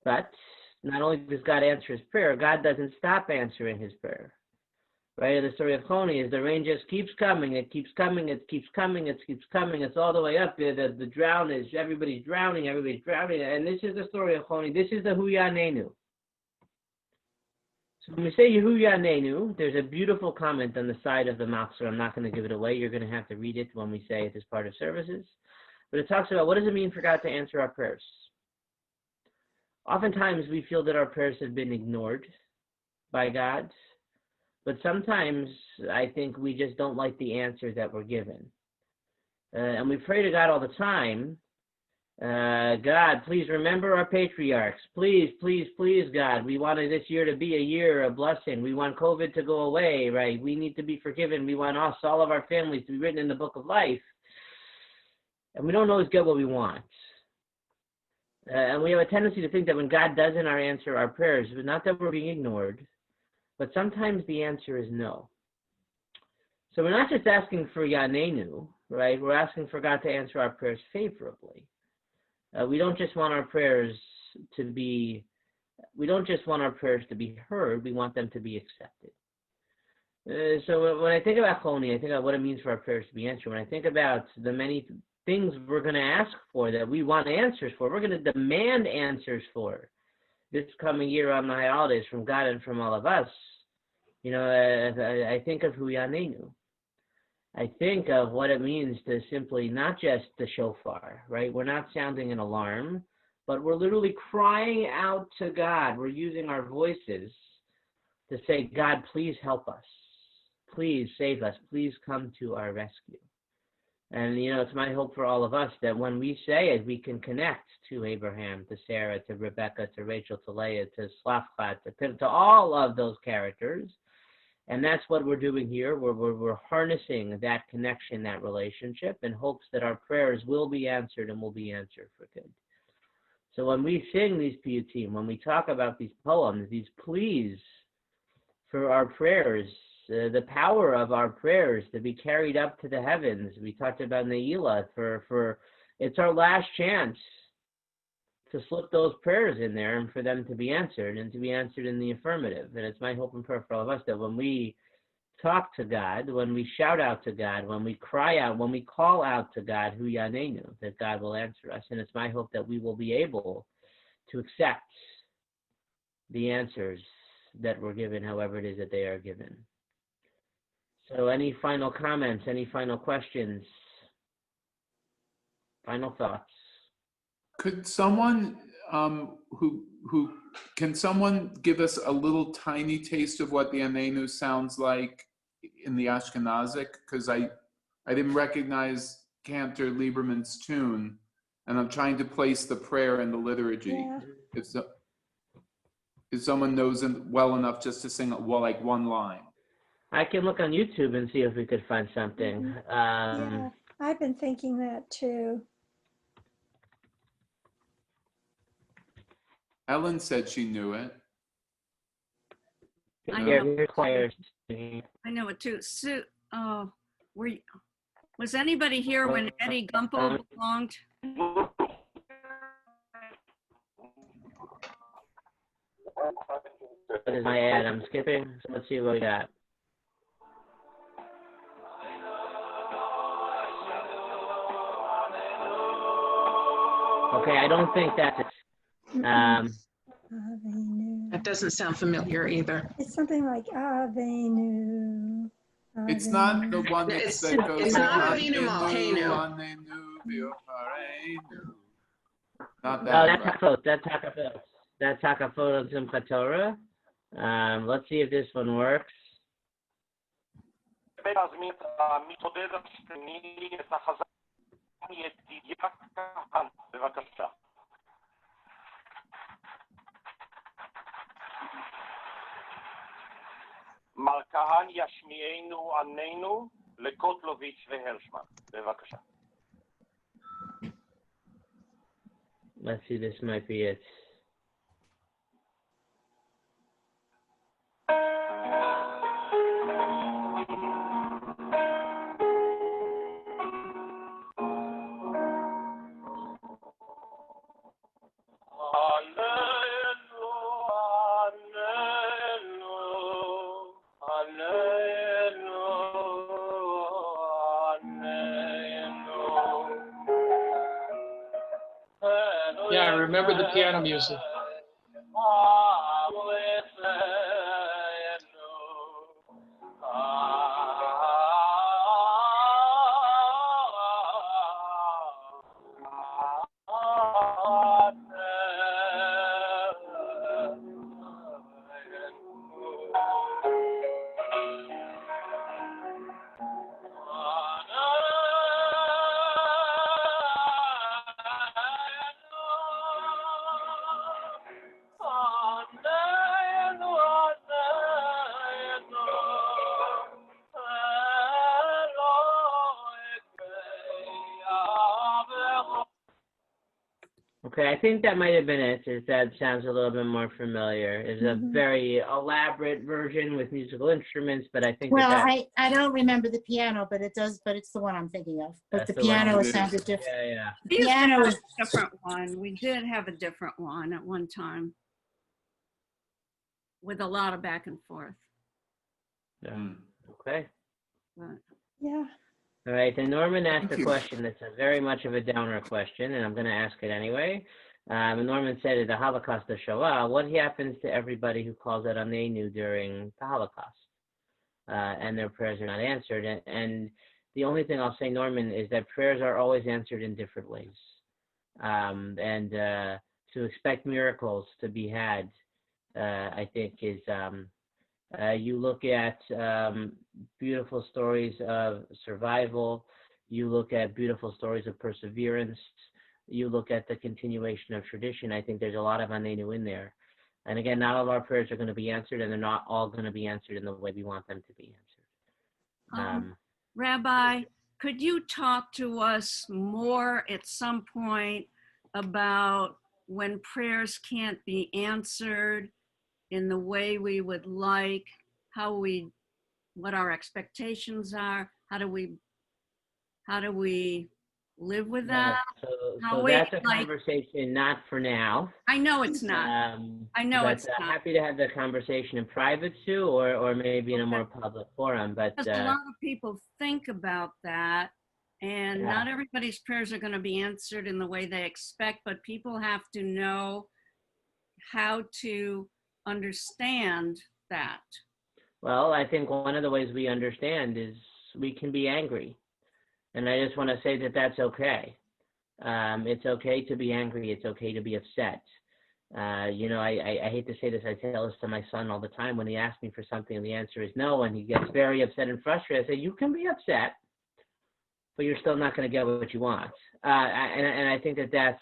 Speaker 1: But not only does God answer his prayer, God doesn't stop answering his prayer. Right? The story of Choni is the rain just keeps coming. It keeps coming. It keeps coming. It keeps coming. It's all the way up there. The drown is, everybody's drowning. And this is the story of Choni. This is the Hu Yanenu. So when we say Hu Yanenu, there's a beautiful comment on the side of the Machzor. I'm not going to give it away. You're going to have to read it when we say it as part of services. But it talks about what does it mean for God to answer our prayers. Oftentimes we feel that our prayers have been ignored by God, but sometimes I think we just don't like the answer that we're given. And we pray to God all the time, God, please remember our patriarchs. Please, please, please, God, we wanted this year to be a year of blessing. We want COVID to go away, right? We need to be forgiven. We want us, all of our families, to be written in the book of life. And we don't always get what we want. And we have a tendency to think that when God doesn't answer our prayers, not that we're being ignored, but sometimes the answer is no. So we're not just asking for Yanenu, right? We're asking for God to answer our prayers favorably. We don't just want our prayers to be heard. We want them to be accepted. So when I think about Choni, I think about what it means for our prayers to be answered. When I think about the many things we're going to ask for, that we want answers for, we're going to demand answers for this coming year on the high holidays from God and from all of us. I think of Hu Yanenu. I think of what it means to simply not just the shofar, right? We're not sounding an alarm, but we're literally crying out to God. We're using our voices to say, God, please help us. Please save us. Please come to our rescue. And, it's my hope for all of us that when we say it, we can connect to Abraham, to Sarah, to Rebecca, to Rachel, to Leah, to Zlafchad, to all of those characters, And that's what we're doing here. We're harnessing that connection, that relationship, in hopes that our prayers will be answered and will be answered for good. So when we sing these piyutim, when we talk about these poems, these pleas for our prayers, the power of our prayers to be carried up to the heavens. We talked about Ne'ilah, for it's our last chance to slip those prayers in there and for them to be answered, and to be answered in the affirmative. And it's my hope and prayer for all of us that when we talk to God, when we shout out to God, when we cry out, when we call out to God, Hu Yanenu, that God will answer us. And it's my hope that we will be able to accept the answers that were given, however it is that they are given. So any final comments, any final questions, final thoughts?
Speaker 4: Could someone who can someone give us a little tiny taste of what the Anenu sounds like in the Ashkenazic? Because I didn't recognize Cantor Lieberman's tune, and I'm trying to place the prayer in the liturgy.
Speaker 9: Yeah.
Speaker 4: If someone knows it well enough just to sing like one line.
Speaker 1: I can look on YouTube and see if we could find something.
Speaker 9: Yeah, I've been thinking that too.
Speaker 4: Ellen said she knew it.
Speaker 8: I
Speaker 1: Here,
Speaker 8: know.
Speaker 1: here's choirs.
Speaker 8: I know it too. Sue, was anybody here when Eddie Gumpel belonged?
Speaker 1: What is my ad? I'm skipping. So let's see what we got. Okay, I don't think that's it.
Speaker 2: That doesn't sound familiar either.
Speaker 9: It's something like Avenu.
Speaker 4: It's not the one that goes.
Speaker 2: It's not Avinu Malkeinu.
Speaker 4: Not that.
Speaker 1: No, that's Hakafot. That's Hakafot. That's Hakafot of Simchat Torah. Let's see if this one works.
Speaker 10: מלכהן ישמיענו עננו לקוטלוביץ' והרשמן. בבקשה.
Speaker 1: Let's see, this might be it.
Speaker 12: Yeah, I remember the piano music.
Speaker 1: Okay, I think that might have been it. That sounds a little bit more familiar. It's a very elaborate version with musical instruments, but I think
Speaker 11: Well, I don't remember the piano, but it does. But it's the one I'm thinking of. But the piano sounded different.
Speaker 1: Yeah.
Speaker 8: We
Speaker 11: Piano
Speaker 8: used
Speaker 11: is
Speaker 8: to have a different one. We did have a different one at one time with a lot of back and forth.
Speaker 1: Yeah. Okay.
Speaker 8: But
Speaker 9: Yeah.
Speaker 1: All right, then Norman asked
Speaker 4: Thank
Speaker 1: a
Speaker 4: you.
Speaker 1: question that's a very much of a downer question, and I'm going to ask it anyway. And Norman said, at the Holocaust, the Shoah, what happens to everybody who calls out Anenu during the Holocaust? And their prayers are not answered. And the only thing I'll say, Norman, is that prayers are always answered in different ways. And to expect miracles to be had, I think, is... you look at beautiful stories of survival. You look at beautiful stories of perseverance. You look at the continuation of tradition. I think there's a lot of Anenu in there. And again, not all of our prayers are going to be answered, and they're not all going to be answered in the way we want them to be answered.
Speaker 8: Rabbi, could you talk to us more at some point about when prayers can't be answered in the way we would like, what our expectations are, how do we live with that?
Speaker 1: So that's a conversation not for now.
Speaker 8: I know it's not. I know it's not.
Speaker 1: Happy to have the conversation in private, Sue, or maybe in a more public forum. But
Speaker 8: because a lot of people think about that, and not everybody's prayers are going to be answered in the way they expect, but people have to know how to understand that.
Speaker 1: Well, I think one of the ways we understand is we can be angry. And I just want to say that that's okay. It's okay to be angry. It's okay to be upset. I hate to say this. I tell this to my son all the time when he asks me for something and the answer is no, and he gets very upset and frustrated. I say, you can be upset, but you're still not going to get what you want. And I think that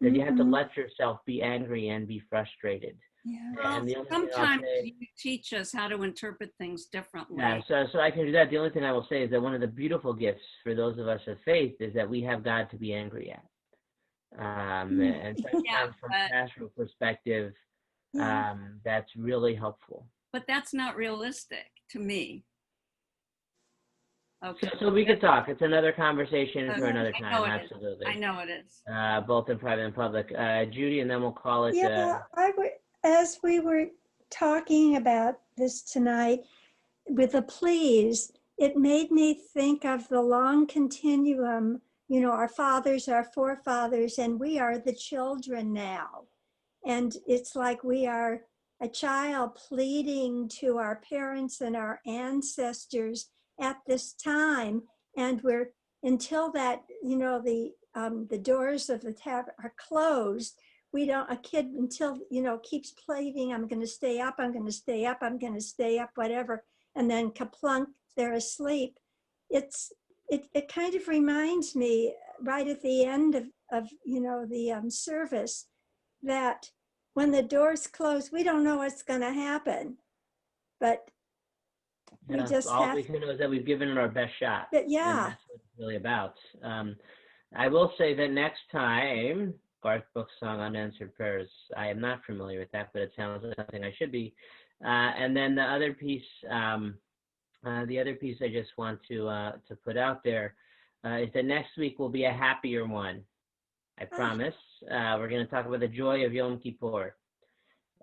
Speaker 1: you have to let yourself be angry and be frustrated.
Speaker 9: Yeah.
Speaker 8: Well, sometimes you teach us how to interpret things differently.
Speaker 1: Yeah, so I can do that. The only thing I will say is that one of the beautiful gifts for those of us of faith is that we have God to be angry at. And sometimes from a pastoral perspective, that's really helpful.
Speaker 8: But that's not realistic to me. Okay.
Speaker 1: So we could talk. It's another conversation for another time. Absolutely.
Speaker 8: I know it is.
Speaker 1: Both in private and public. Judy, and then we'll call it.
Speaker 9: As we were talking about this tonight with the pleas, it made me think of the long continuum, our fathers, our forefathers, and we are the children now. And it's like we are a child pleading to our parents and our ancestors at this time. And until that, the doors of the tavern are closed, a kid until, keeps pleading, I'm going to stay up, I'm going to stay up, I'm going to stay up, whatever. And then kaplunk, they're asleep. It kind of reminds me right at the end of the service that when the doors close, we don't know what's going to happen, but we just
Speaker 1: all we can know is that we've given it our best shot.
Speaker 9: But
Speaker 1: and that's what it's really about. I will say that next time, Garth Brooks' song Unanswered Prayers. I am not familiar with that, but it sounds like something I should be. And then the other piece I just want to put out there is that next week will be a happier one. I promise. We're going to talk about the joy of Yom Kippur.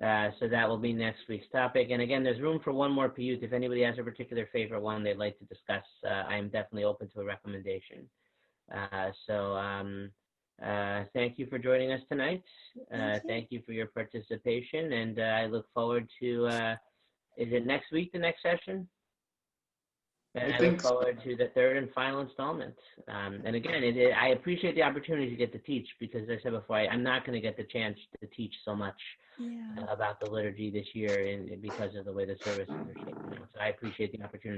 Speaker 1: So that will be next week's topic. And again, there's room for one more Piyut. If anybody has a particular favorite one they'd like to discuss, I am definitely open to a recommendation. Thank you for joining us tonight. Thank you for your participation, and I look forward to, is it next week, the next session? And I look forward to the third and final installment. And again, I appreciate the opportunity to get to teach, because as I said before, I'm not going to get the chance to teach so much about the liturgy this year because of the way the services are shaping out. So I appreciate the opportunity.